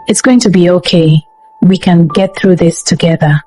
It's going to be okay. We can get through this together.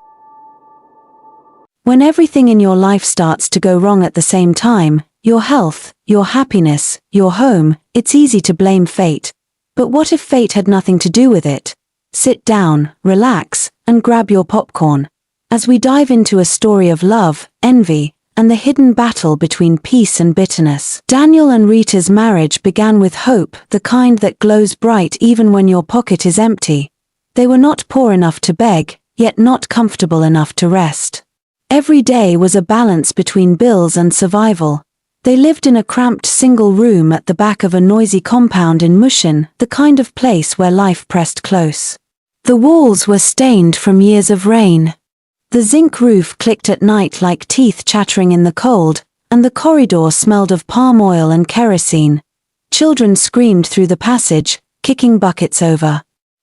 When everything in your life starts to go wrong at the same time, your health, your happiness, your home, it's easy to blame fate. But what if fate had nothing to do with it? Sit down, relax, and grab your popcorn. As we dive into a story of love, envy, and the hidden battle between peace and bitterness. Daniel and Rita's marriage began with hope, the kind that glows bright even when your pocket is empty. They were not poor enough to beg, yet not comfortable enough to rest. Every day was a balance between bills and survival. They lived in a cramped single room at the back of a noisy compound in Mushin, the kind of place where life pressed close. The walls were stained from years of rain. The zinc roof clicked at night like teeth chattering in the cold, and the corridor smelled of palm oil and kerosene. Children screamed through the passage, kicking buckets over.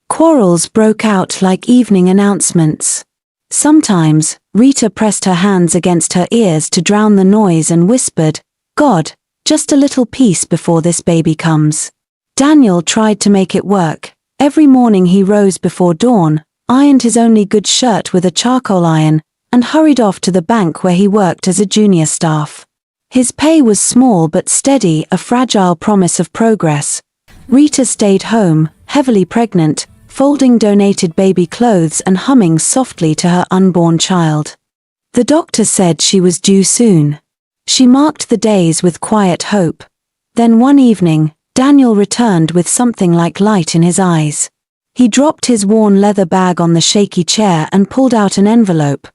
Quarrels broke out like evening announcements. Sometimes, Rita pressed her hands against her ears to drown the noise and whispered, "God, just a little peace before this baby comes." Daniel tried to make it work. Every morning he rose before dawn, ironed his only good shirt with a charcoal iron, and hurried off to the bank where he worked as a junior staff. His pay was small but steady, a fragile promise of progress. Rita stayed home, heavily pregnant, folding donated baby clothes and humming softly to her unborn child. The doctor said she was due soon. She marked the days with quiet hope. Then one evening, Daniel returned with something like light in his eyes. He dropped his worn leather bag on the shaky chair and pulled out an envelope.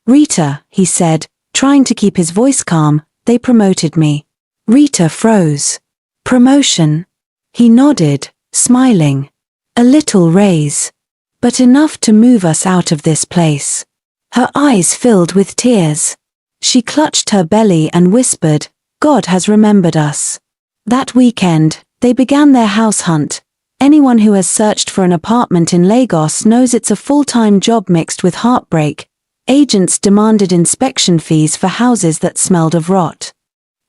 "Rita," he said, trying to keep his voice calm, "they promoted me." Rita froze. "Promotion?" He nodded, smiling. "A little raise. But enough to move us out of this place." Her eyes filled with tears. She clutched her belly and whispered, "God has remembered us." That weekend, they began their house hunt. Anyone who has searched for an apartment in Lagos knows it's a full-time job mixed with heartbreak. Agents demanded inspection fees for houses that smelled of rot.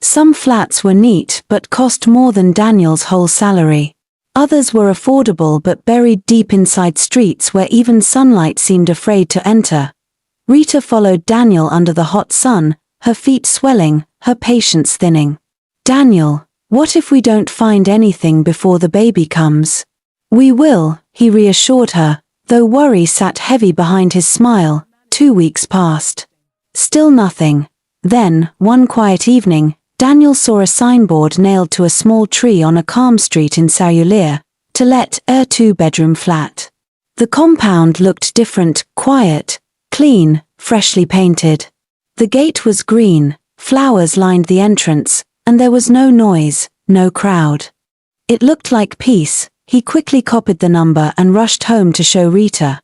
Some flats were neat but cost more than Daniel's whole salary. Others were affordable but buried deep inside streets where even sunlight seemed afraid to enter. Rita followed Daniel under the hot sun, her feet swelling, her patience thinning. "Daniel, what if we don't find anything before the baby comes?" "We will," he reassured her, though worry sat heavy behind his smile. 2 weeks passed. Still nothing. Then, one quiet evening, Daniel saw a signboard nailed to a small tree on a calm street in Saoulier, "To let, a 2-bedroom flat." The compound looked different, quiet, clean, freshly painted. The gate was green, flowers lined the entrance, and there was no noise, no crowd. It looked like peace. He quickly copied the number and rushed home to show Rita.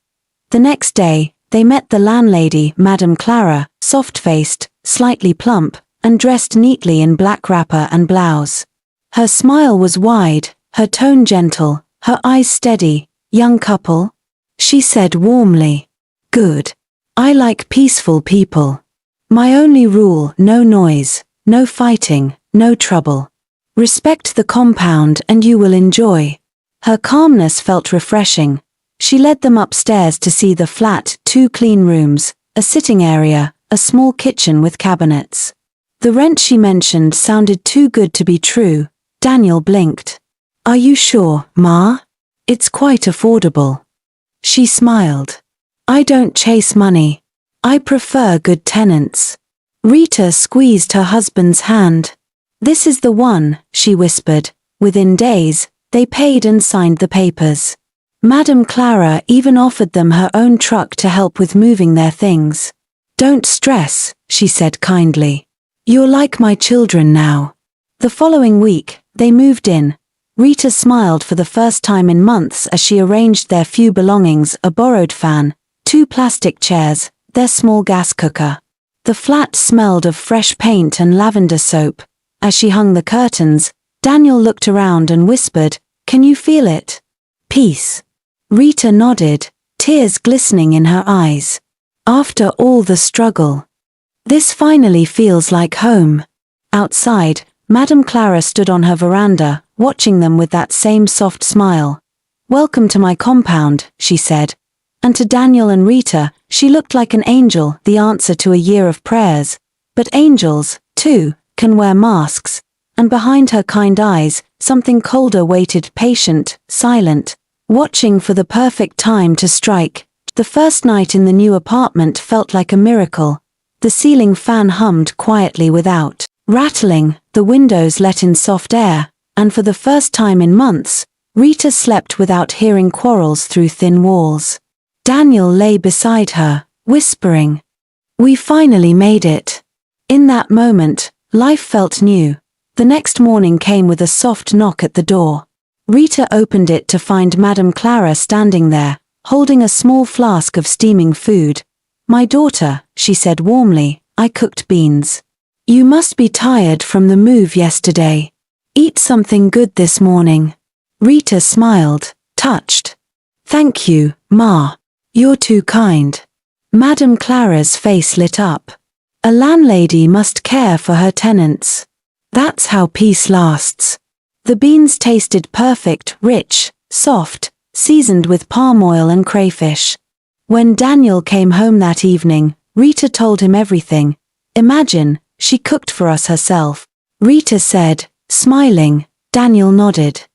The next day, they met the landlady, Madame Clara, soft-faced, slightly plump, and dressed neatly in black wrapper and blouse. Her smile was wide, her tone gentle, her eyes steady. "Young couple?" she said warmly. "Good. I like peaceful people. My only rule, no noise, no fighting, no trouble. Respect the compound and you will enjoy." Her calmness felt refreshing. She led them upstairs to see the flat, 2 clean rooms, a sitting area, a small kitchen with cabinets. The rent she mentioned sounded too good to be true. Daniel blinked. "Are you sure, Ma? It's quite affordable." She smiled. "I don't chase money. I prefer good tenants." Rita squeezed her husband's hand. "This is the one," she whispered. Within days, they paid and signed the papers. Madame Clara even offered them her own truck to help with moving their things. "Don't stress," she said kindly. "You're like my children now." The following week, they moved in. Rita smiled for the first time in months as she arranged their few belongings, a borrowed fan, 2 plastic chairs, their small gas cooker. The flat smelled of fresh paint and lavender soap. As she hung the curtains, Daniel looked around and whispered, "Can you feel it? Peace." Rita nodded, tears glistening in her eyes. "After all the struggle. This finally feels like home." Outside, Madame Clara stood on her veranda, watching them with that same soft smile. "Welcome to my compound," she said. And to Daniel and Rita, she looked like an angel, the answer to a year of prayers. But angels, too, can wear masks, and behind her kind eyes, something colder waited, patient, silent, watching for the perfect time to strike. The first night in the new apartment felt like a miracle. The ceiling fan hummed quietly without rattling, the windows let in soft air, and for the first time in months, Rita slept without hearing quarrels through thin walls. Daniel lay beside her, whispering, "We finally made it." In that moment, life felt new. The next morning came with a soft knock at the door. Rita opened it to find Madame Clara standing there, holding a small flask of steaming food. "My daughter," she said warmly, "I cooked beans. You must be tired from the move yesterday. Eat something good this morning." Rita smiled, touched. "Thank you, Ma. You're too kind." Madame Clara's face lit up. A landlady must care for her tenants. That's how peace lasts. The beans tasted perfect, rich, soft, seasoned with palm oil and crayfish. When Daniel came home that evening, Rita told him everything. "Imagine, she cooked for us herself," Rita said, smiling. Daniel nodded.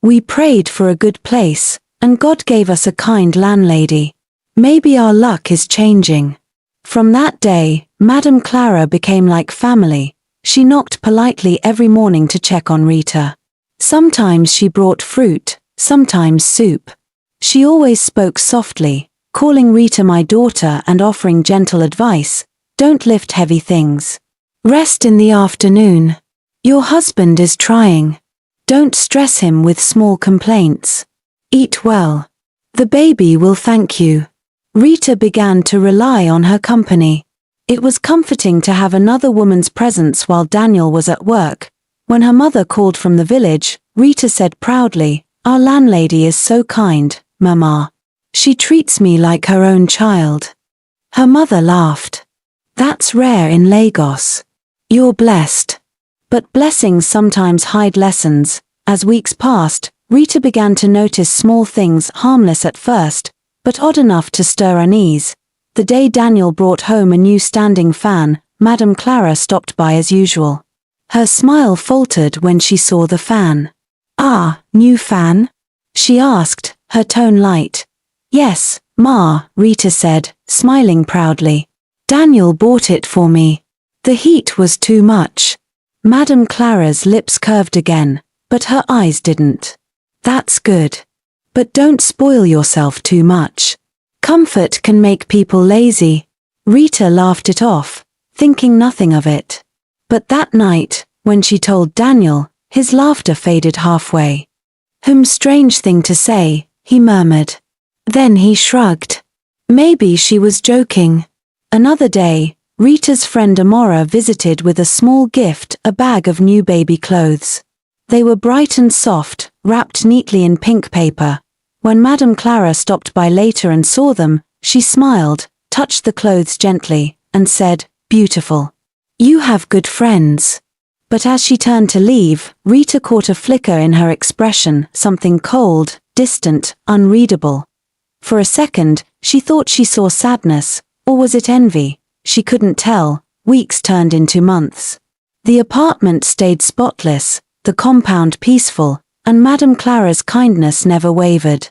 "We prayed for a good place, and God gave us a kind landlady. Maybe our luck is changing." From that day, Madame Clara became like family. She knocked politely every morning to check on Rita. Sometimes she brought fruit, sometimes soup. She always spoke softly, calling Rita my daughter and offering gentle advice. "Don't lift heavy things. Rest in the afternoon. Your husband is trying. Don't stress him with small complaints. Eat well. The baby will thank you." Rita began to rely on her company. It was comforting to have another woman's presence while Daniel was at work. When her mother called from the village, Rita said proudly, "Our landlady is so kind, Mama. She treats me like her own child." Her mother laughed. "That's rare in Lagos. You're blessed." But blessings sometimes hide lessons. As weeks passed, Rita began to notice small things, harmless at first, but odd enough to stir unease. The day Daniel brought home a new standing fan, Madame Clara stopped by as usual. Her smile faltered when she saw the fan. "Ah, new fan?" she asked, her tone light. "Yes, Ma," Rita said, smiling proudly. "Daniel bought it for me. The heat was too much." Madame Clara's lips curved again, but her eyes didn't. "That's good. But don't spoil yourself too much. Comfort can make people lazy." Rita laughed it off, thinking nothing of it. But that night, when she told Daniel, his laughter faded halfway. Strange thing to say," he murmured. Then he shrugged. Maybe she was joking. Another day, Rita's friend Amora visited with a small gift, a bag of new baby clothes. They were bright and soft, wrapped neatly in pink paper. When Madame Clara stopped by later and saw them, she smiled, touched the clothes gently, and said, "Beautiful. You have good friends." But as she turned to leave, Rita caught a flicker in her expression, something cold, distant, unreadable. For a second, she thought she saw sadness, or was it envy? She couldn't tell. Weeks turned into months. The apartment stayed spotless, the compound peaceful, and Madame Clara's kindness never wavered.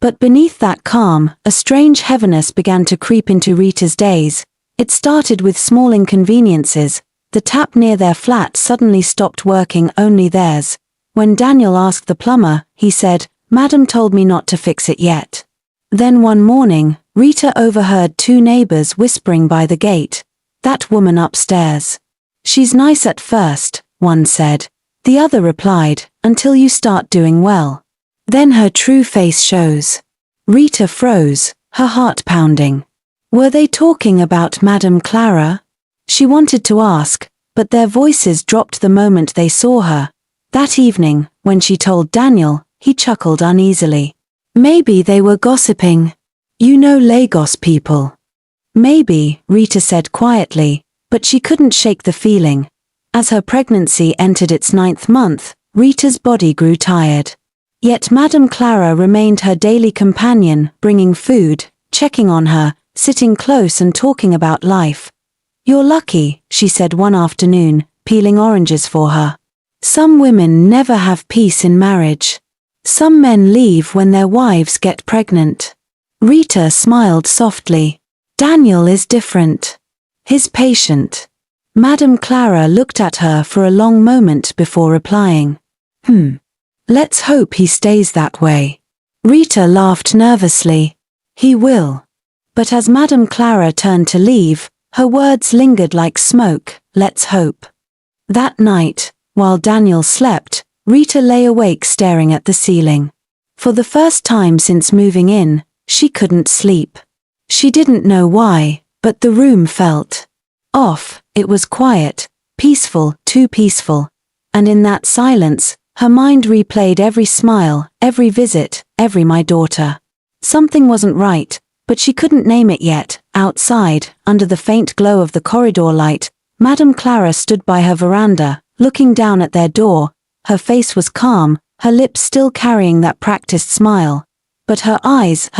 But beneath that calm, a strange heaviness began to creep into Rita's days. It started with small inconveniences. The tap near their flat suddenly stopped working, only theirs. When Daniel asked the plumber, he said, "Madam told me not to fix it yet." Then one morning, Rita overheard two neighbors whispering by the gate. "That woman upstairs. She's nice at first," one said. The other replied, "Until you start doing well. Then her true face shows." Rita froze, her heart pounding. Were they talking about Madame Clara? She wanted to ask, but their voices dropped the moment they saw her. That evening, when she told Daniel, he chuckled uneasily. Maybe they were gossiping. "You know Lagos people." "Maybe," Rita said quietly, but she couldn't shake the feeling. As her pregnancy entered its 9th month, Rita's body grew tired. Yet Madame Clara remained her daily companion, bringing food, checking on her, sitting close and talking about life. "You're lucky," she said one afternoon, peeling oranges for her. "Some women never have peace in marriage. Some men leave when their wives get pregnant." Rita smiled softly. "Daniel is different. He's patient." Madame Clara looked at her for a long moment before replying. Let's hope he stays that way." Rita laughed nervously. "He will." But as Madame Clara turned to leave, her words lingered like smoke, "Let's hope." That night, while Daniel slept, Rita lay awake staring at the ceiling. For the first time since moving in, she couldn't sleep. She didn't know why, but the room felt off. It was quiet, peaceful, too peaceful. And in that silence, her mind replayed every smile, every visit, every "my daughter." Something wasn't right, but she couldn't name it yet. Outside, under the faint glow of the corridor light, Madame Clara stood by her veranda, looking down at their door. Her face was calm, her lips still carrying that practiced smile. But her eyes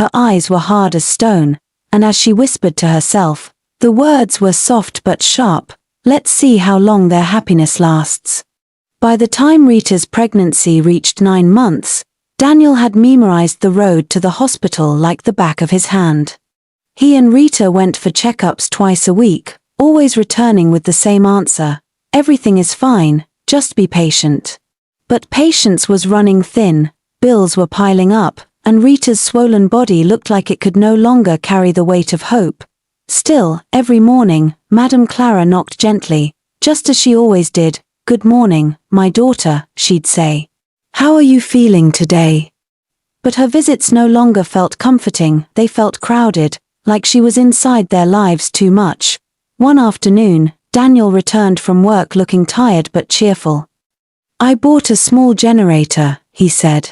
were hard as stone, and as she whispered to herself, the words were soft but sharp, "Let's see how long their happiness lasts." By the time Rita's pregnancy reached 9 months, Daniel had memorized the road to the hospital like the back of his hand. He and Rita went for checkups twice a week, always returning with the same answer: "Everything is fine, just be patient." But patience was running thin, bills were piling up, and Rita's swollen body looked like it could no longer carry the weight of hope. Still, every morning, Madame Clara knocked gently, just as she always did. "Good morning, my daughter," she'd say. "How are you feeling today?" But her visits no longer felt comforting, they felt crowded, like she was inside their lives too much. One afternoon, Daniel returned from work looking tired but cheerful. "I bought a small generator," he said.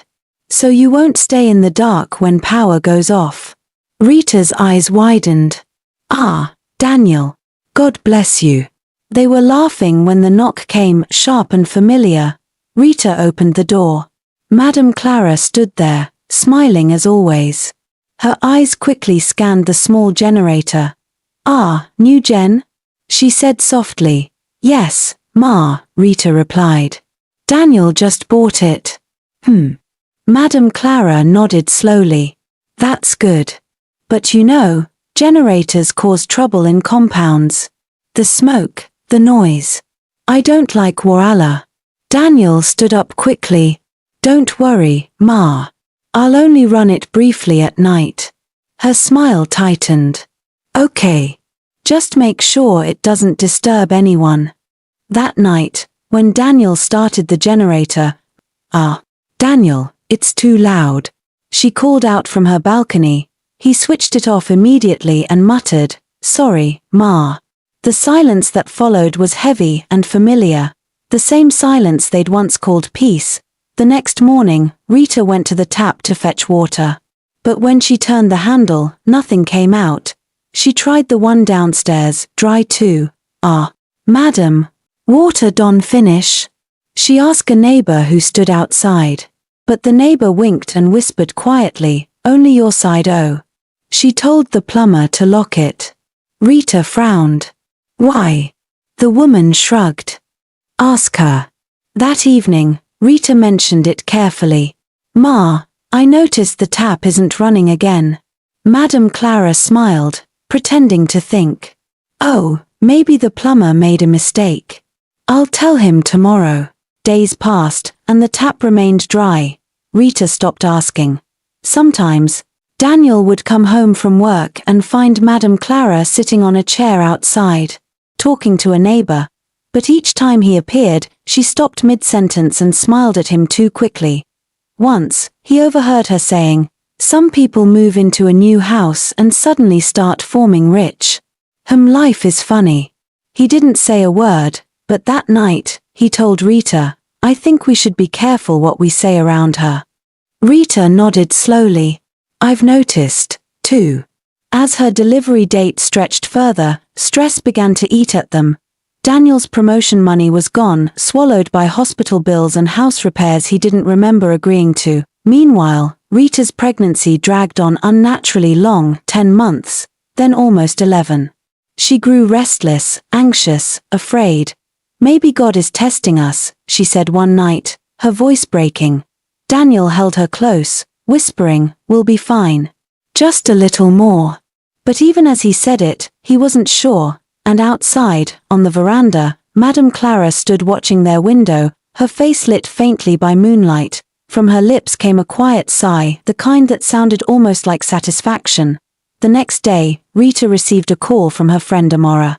"So you won't stay in the dark when power goes off." Rita's eyes widened. "Ah, Daniel. God bless you." They were laughing when the knock came, sharp and familiar. Rita opened the door. Madame Clara stood there, smiling as always. Her eyes quickly scanned the small generator. "Ah, new gen?" she said softly. "Yes, Ma," Rita replied. "Daniel just bought it." Madame Clara nodded slowly. "That's good. But you know, generators cause trouble in compounds. The smoke, the noise. I don't like Warala." Daniel stood up quickly. "Don't worry, Ma. I'll only run it briefly at night." Her smile tightened. "Okay. Just make sure it doesn't disturb anyone." That night, when Daniel started the generator, Daniel, it's too loud," she called out from her balcony. He switched it off immediately and muttered, "Sorry, Ma." The silence that followed was heavy and familiar, the same silence they'd once called peace. The next morning, Rita went to the tap to fetch water. But when she turned the handle, nothing came out. She tried the one downstairs, dry too. Madam, water don't finish?" she asked a neighbor who stood outside. But the neighbor winked and whispered quietly, "Only your side oh." She told the plumber to lock it. Rita frowned. "Why?" The woman shrugged. "Ask her." That evening, Rita mentioned it carefully. "Ma, I noticed the tap isn't running again." Madame Clara smiled, pretending to think. "Oh, maybe the plumber made a mistake. I'll tell him tomorrow." Days passed, and the tap remained dry. Rita stopped asking. Sometimes, Daniel would come home from work and find Madame Clara sitting on a chair outside, talking to a neighbor. But each time he appeared, she stopped mid-sentence and smiled at him too quickly. Once, he overheard her saying, "Some people move into a new house and suddenly start forming rich. Life is funny." He didn't say a word, but that night, he told Rita, "I think we should be careful what we say around her." Rita nodded slowly. "I've noticed, too." As her delivery date stretched further, stress began to eat at them. Daniel's promotion money was gone, swallowed by hospital bills and house repairs he didn't remember agreeing to. Meanwhile, Rita's pregnancy dragged on unnaturally long, 10 months, then almost 11. She grew restless, anxious, afraid. Maybe God is testing us, she said one night, her voice breaking. Daniel held her close, whispering, "We'll be fine. Just a little more." But even as he said it, he wasn't sure, and outside, on the veranda, Madame Clara stood watching their window, her face lit faintly by moonlight. From her lips came a quiet sigh, the kind that sounded almost like satisfaction. The next day, Rita received a call from her friend Amora.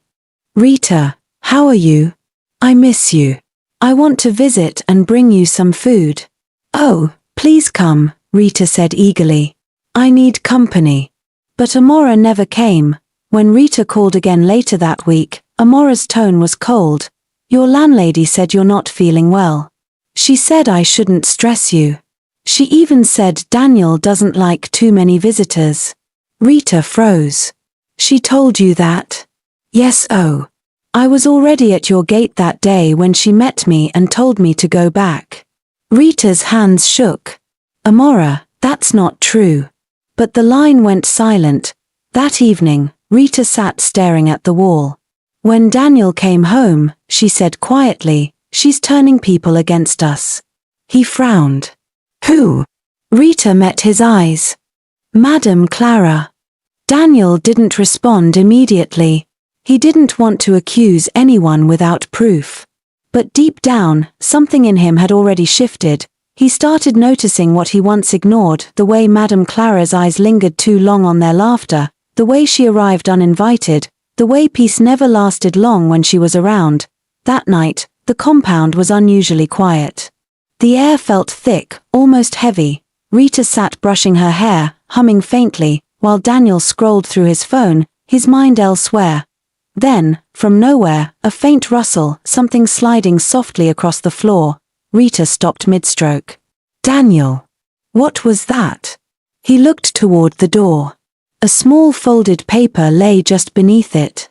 "Rita, how are you? I miss you. I want to visit and bring you some food." "Oh, please come," Rita said eagerly. "I need company." But Amora never came. When Rita called again later that week, Amora's tone was cold. "Your landlady said you're not feeling well. She said I shouldn't stress you. She even said Daniel doesn't like too many visitors." Rita froze. "She told you that?" "Yes. Oh. I was already at your gate that day when she met me and told me to go back." Rita's hands shook. "Amora, that's not true." But the line went silent. That evening, Rita sat staring at the wall. "When Daniel came home," she said quietly, "she's turning people against us." He frowned. "Who?" Rita met his eyes. "Madame Clara." Daniel didn't respond immediately. He didn't want to accuse anyone without proof. But deep down, something in him had already shifted. He started noticing what he once ignored, the way Madame Clara's eyes lingered too long on their laughter, the way she arrived uninvited, the way peace never lasted long when she was around. That night, the compound was unusually quiet. The air felt thick, almost heavy. Rita sat brushing her hair, humming faintly, while Daniel scrolled through his phone, his mind elsewhere. Then, from nowhere, a faint rustle, something sliding softly across the floor. Rita stopped mid-stroke. "Daniel! What was that?" He looked toward the door. A small folded paper lay just beneath it.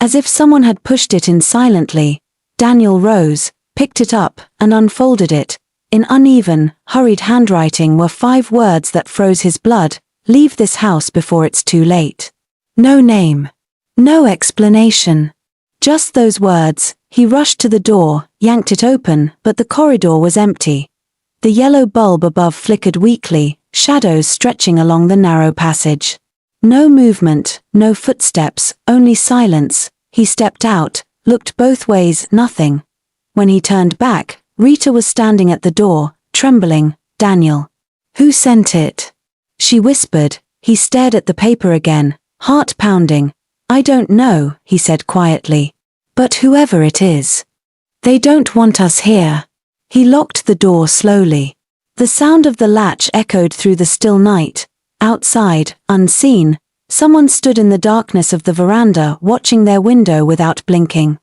As if someone had pushed it in silently, Daniel rose, picked it up, and unfolded it. In uneven, hurried handwriting were 5 words that froze his blood: "Leave this house before it's too late." No name. No explanation. Just those words. He rushed to the door, yanked it open, but the corridor was empty. The yellow bulb above flickered weakly, shadows stretching along the narrow passage. No movement, no footsteps, only silence. He stepped out, looked both ways, nothing. When he turned back, Rita was standing at the door, trembling. "Daniel." "Who sent it?" she whispered. He stared at the paper again, heart pounding. "I don't know," he said quietly. "But whoever it is, they don't want us here." He locked the door slowly. The sound of the latch echoed through the still night. Outside, unseen, someone stood in the darkness of the veranda watching their window without blinking.